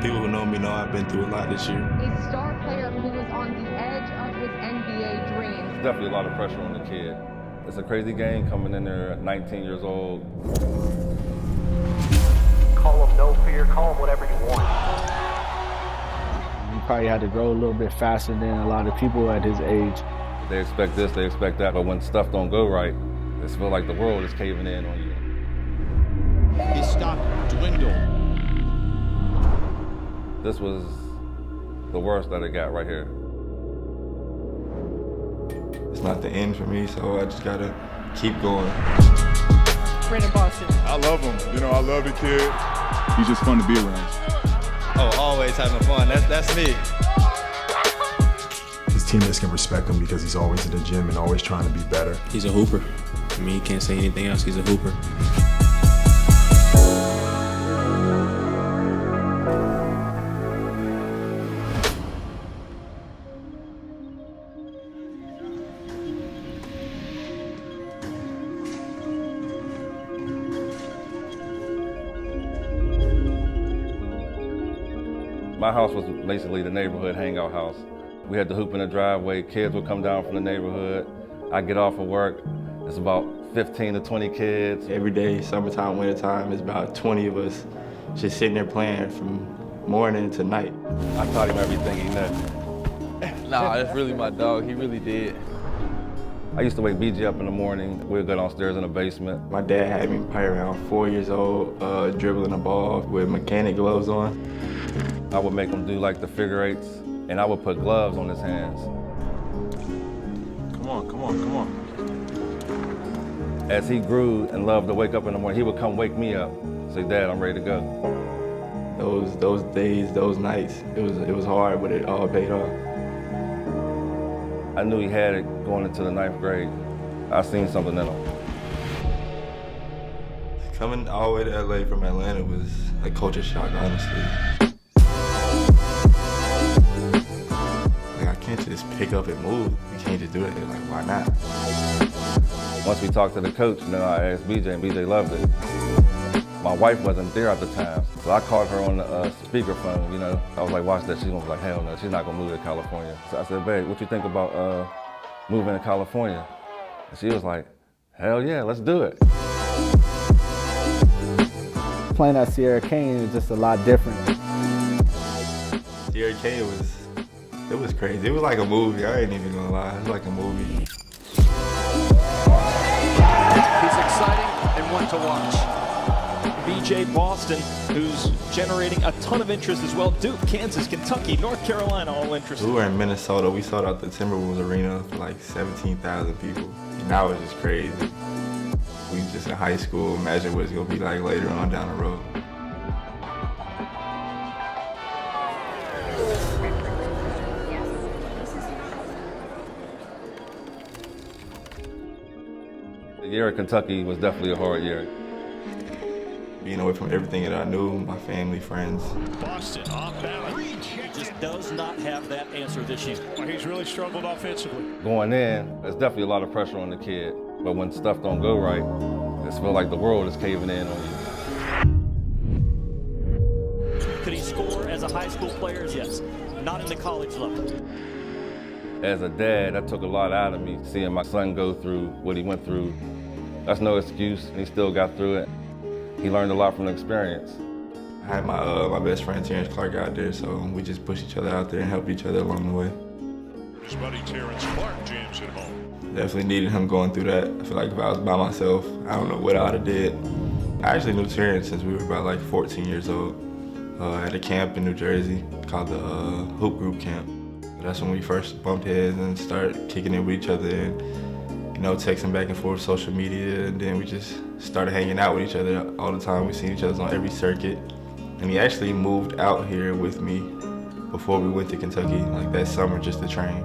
people who know me know I've been through a lot this year. A star player who was on the edge of his NBA dreams. There's definitely a lot of pressure on the kid. It's a crazy game coming in there at 19 years old. Call him no fear, call him whatever you want. He probably had to grow a little bit faster than a lot of people at his age. They expect this, they expect that, but when stuff don't go right, it feels like the world is caving in on you. His stock dwindled. This was the worst that it got right here. It's not the end for me, so I just gotta keep going. Brandon Boston. I love him. I love the kid. He's just fun to be around. Oh, always having fun. That's me. His teammates can respect him because he's always in the gym and always trying to be better. He's a hooper. I mean, you can't say anything else. He's a hooper. My house was basically the neighborhood hangout house. We had the hoop in the driveway. Kids would come down from the neighborhood. I get off of work. It's about 15 to 20 kids. Every day, summertime, wintertime, it's about 20 of us just sitting there playing from morning to night. I taught him everything he knew. Nah, that's really my dog. He really did. I used to wake BG up in the morning. We'd go downstairs in the basement. My dad had me probably around 4 years old, dribbling a ball with mechanic gloves on. I would make him do like the figure eights, and I would put gloves on his hands. Come on, come on, come on. As he grew and loved to wake up in the morning, he would come wake me up, say, Dad, I'm ready to go. Those days, those nights, it was hard, but it all paid off. I knew he had it going into the 9th grade. I seen something in him. Coming all the way to LA from Atlanta was a culture shock, honestly. Like, I can't just pick up and move. You can't just do it. Like, why not? Once we talked to the coach, then I asked BJ, and BJ loved it. My wife wasn't there at the time, so I called her on the speakerphone, I was like, watch that. She's gonna be like, hell no, she's not gonna move to California. So I said, babe, what you think about moving to California? And she was like, hell yeah, let's do it. Playing at Sierra Canyon is just a lot different. Sierra Canyon was crazy. It was like a movie, I ain't even gonna lie. It was like a movie. He's exciting and one to watch. BJ Boston, who's generating a ton of interest as well. Duke, Kansas, Kentucky, North Carolina, all interested. We were in Minnesota. We sold out the Timberwolves Arena for like 17,000 people. And that was just crazy. We was just in high school. Imagine what it's gonna be like later on down the road. The year at Kentucky was definitely a hard year. Being away from everything that I knew, my family, friends. Boston off balance. Just does not have that answer this year. Well, he's really struggled offensively. Going in, there's definitely a lot of pressure on the kid, but when stuff don't go right, it feels like the world is caving in on you. Could he score as a high school player? Yes. Not in the college level. As a dad, that took a lot out of me, seeing my son go through what he went through. That's no excuse, and he still got through it. He learned a lot from the experience. I had my best friend Terrence Clark out there, so we just pushed each other out there and helped each other along the way. His buddy Terrence Clark jams it home. Definitely needed him going through that. I feel like if I was by myself, I don't know what I would have did. I actually knew Terrence since we were about like 14 years old at a camp in New Jersey called the Hoop Group Camp. That's when we first bumped heads and started kicking it with each other and texting back and forth, social media, and then we just started hanging out with each other all the time. We seen each other on every circuit. And he actually moved out here with me before we went to Kentucky, like that summer, just to train.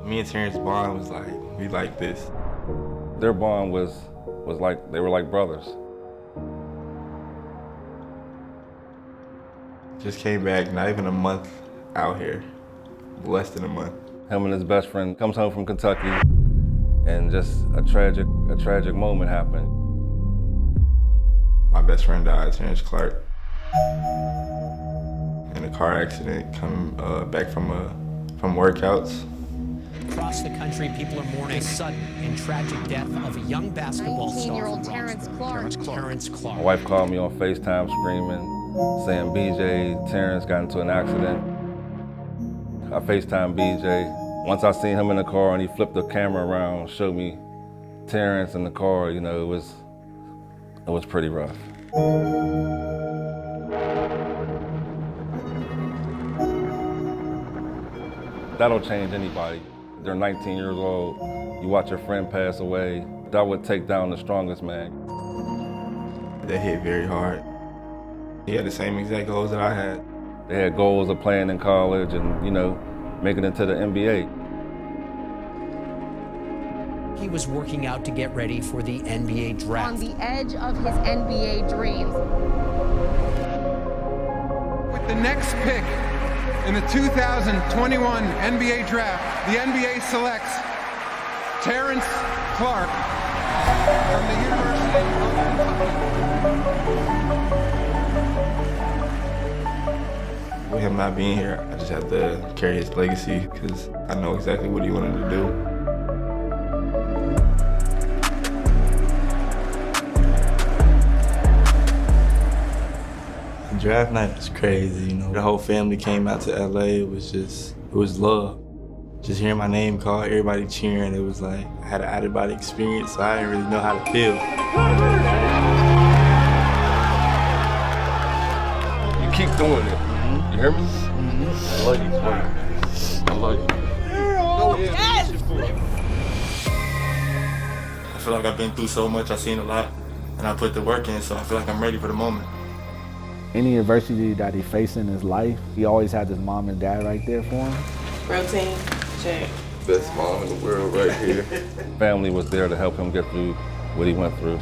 Me and Terrence bond was like, we like this. Their bond was like, they were like brothers. Just came back, not even a month out here, less than a month. Him and his best friend comes home from Kentucky, and just a tragic moment happened. My best friend died, Terrence Clark. car accident coming back from workouts. Across the country, people are mourning the sudden and tragic death of a young basketball star. 19-year-old Terrence Clark. My wife called me on FaceTime screaming, saying BJ, Terrence got into an accident. I FaceTimed BJ. Once I seen him in the car and he flipped the camera around, showed me Terrence in the car, you know, it was pretty rough. That'll change anybody. They're 19 years old, you watch your friend pass away, that would take down the strongest man. That hit very hard. He had the same exact goals that I had. They had goals of playing in college and, you know, making it to the NBA. He was working out to get ready for the NBA draft. On the edge of his NBA dreams. With the next pick in the 2021 NBA draft, the NBA selects Terrence Clark from the University of Kentucky. With him not being here, I just have to carry his legacy because I know exactly what he wanted to do. Draft night was crazy, you know. The whole family came out to LA. It was love. Just hearing my name called, everybody cheering, it was like I had an out-of-body experience, so I didn't really know how to feel. You keep doing it. You hear me? I love you, buddy. I love you. Yes! I feel like I've been through so much, I've seen a lot, and I put the work in, so I feel like I'm ready for the moment. Any adversity that he faced in his life, he always had his mom and dad right there for him. Routine, check. Best mom in the world right here. Family was there to help him get through what he went through.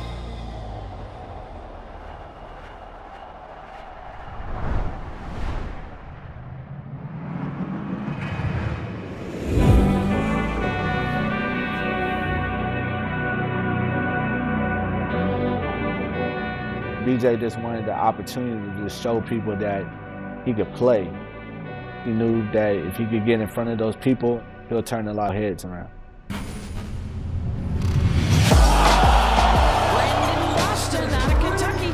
BJ just wanted the opportunity to just show people that he could play. He knew that if he could get in front of those people, he'll turn a lot of heads around. Boston out of Kentucky.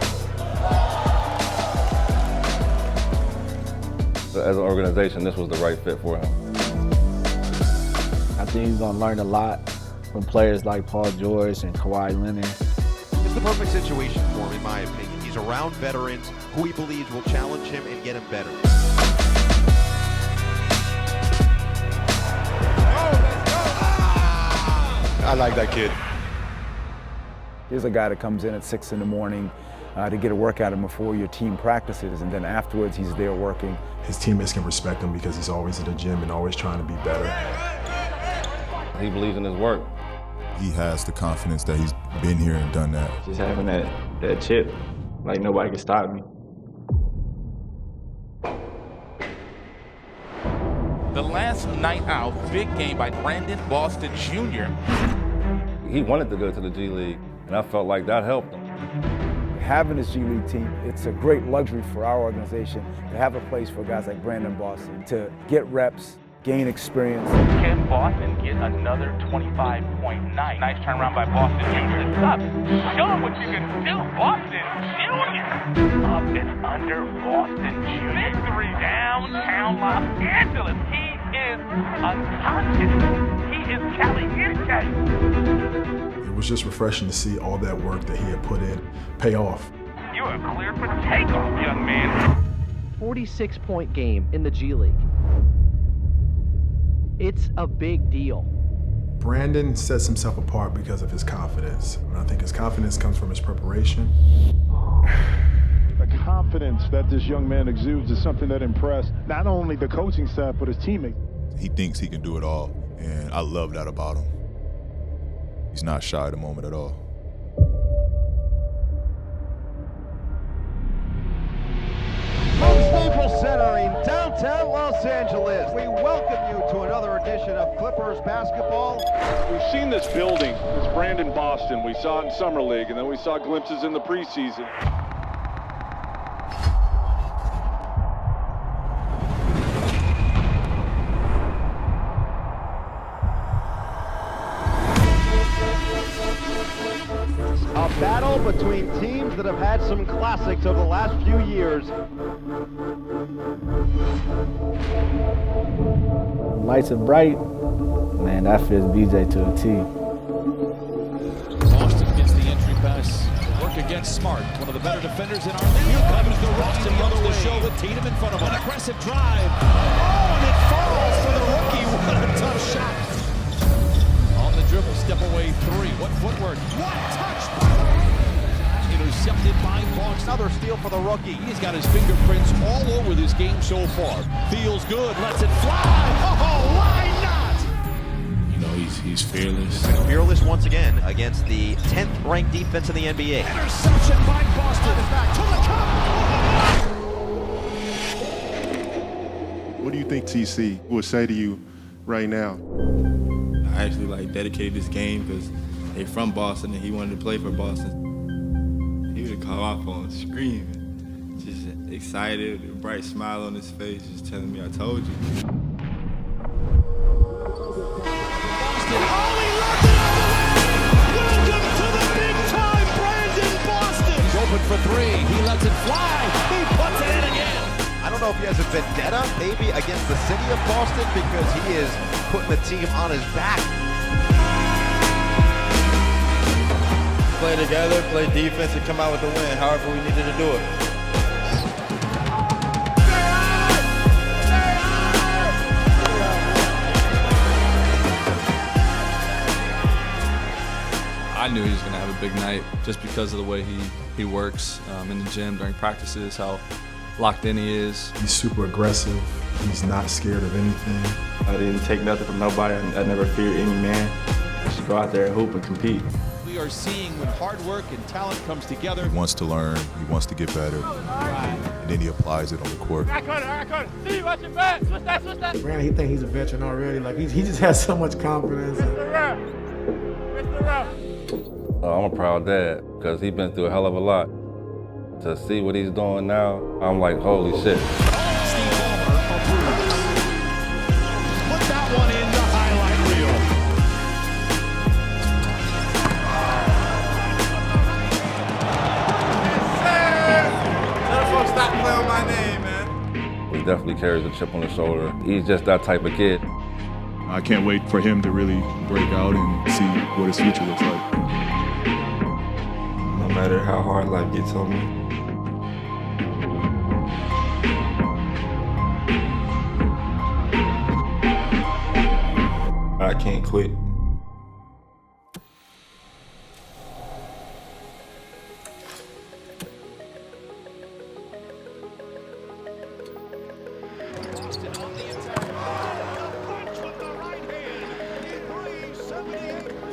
As an organization, this was the right fit for him. I think he's gonna learn a lot from players like Paul George and Kawhi Leonard. It's the perfect situation for him, in my opinion. He's around veterans who he believes will challenge him and get him better. I like that kid. Here's a guy that comes in at 6 in the morning to get a workout in before your team practices, and then afterwards he's there working. His teammates can respect him because he's always at the gym and always trying to be better. He believes in his work. He has the confidence that he's been here and done that. Just having that chip, like nobody can stop me. The last night out, big game by Brandon Boston Jr. He wanted to go to the G League, and I felt like that helped him. Having this G League team, it's a great luxury for our organization to have a place for guys like Brandon Boston to get reps, gain experience. Can Boston get another 25.9? Nice turnaround by Boston Jr. It's up. Show him what you can do, Boston Jr. Up and under Boston Jr. Victory downtown Los Angeles. He is unconscious. He is caliente. It was just refreshing to see all that work that he had put in pay off. You are clear for takeoff, young man. 46-point game in the G League. It's a big deal. Brandon sets himself apart because of his confidence. And I think his confidence comes from his preparation. The confidence that this young man exudes is something that impressed not only the coaching staff, but his teammates. He thinks he can do it all, and I love that about him. He's not shy at the moment at all. Staples Center in downtown Los Angeles. We welcome you to another edition of Clippers basketball. We've seen this building, this Brandon Boston. We saw it in Summer League, and then we saw glimpses in the preseason. between teams that have had some classics over the last few years. Lights are bright. Man, that fits BJ to a T. Boston gets the entry pass. Work against Smart, one of the better defenders in our league. Here comes the Boston the other way. Show with Tatum in front of him. An aggressive drive. Oh, and it falls for the rookie. What a tough shot. On the dribble, step away three. What footwork. What touch. Intercepted by Boston. Another steal for the rookie. He's got his fingerprints all over this game so far. Feels good, lets it fly. Oh, why not? You know, he's fearless. Fearless once again against the 10th ranked defense in the NBA. Interception by Boston. To the cup. What do you think TC will say to you right now? I actually dedicated this game because they're from Boston and he wanted to play for Boston. He would have called my phone screaming, just excited, a bright smile on his face, just telling me I told you. Open for three. He lets it fly. He puts it in again. I don't know if he has a vendetta, maybe against the city of Boston, because he is putting the team on his back. Play together, play defense, and come out with the win, however we needed to do it. I knew he was going to have a big night just because of the way he works in the gym during practices, how locked in he is. He's super aggressive. He's not scared of anything. I didn't take nothing from nobody. I never feared any man. Just go out there and hoop and compete. We are seeing when hard work and talent comes together. He wants to learn, he wants to get better, and then he applies it on the court. See, watch your back. Switch that. Brandon, he thinks he's a veteran already. He just has so much confidence. I'm a proud dad because he's been through a hell of a lot. To see what he's doing now, I'm like, holy shit. Steve Ballmer approves. Put that one in the highlight reel. Folks, stop playing my name, man. He definitely carries a chip on his shoulder. He's just that type of kid. I can't wait for him to really break out and see what his future looks like. No matter how hard life gets on me, I can't quit.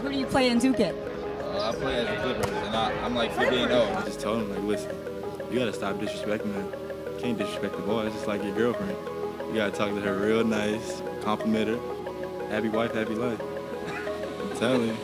Who do you play in Duke? I play as a Clippers, and I'm like 15-0. I just told him, listen, you gotta stop disrespecting her. You can't disrespect the boy. It's just like your girlfriend. You gotta talk to her real nice, compliment her. Happy wife, happy life. I'm telling you.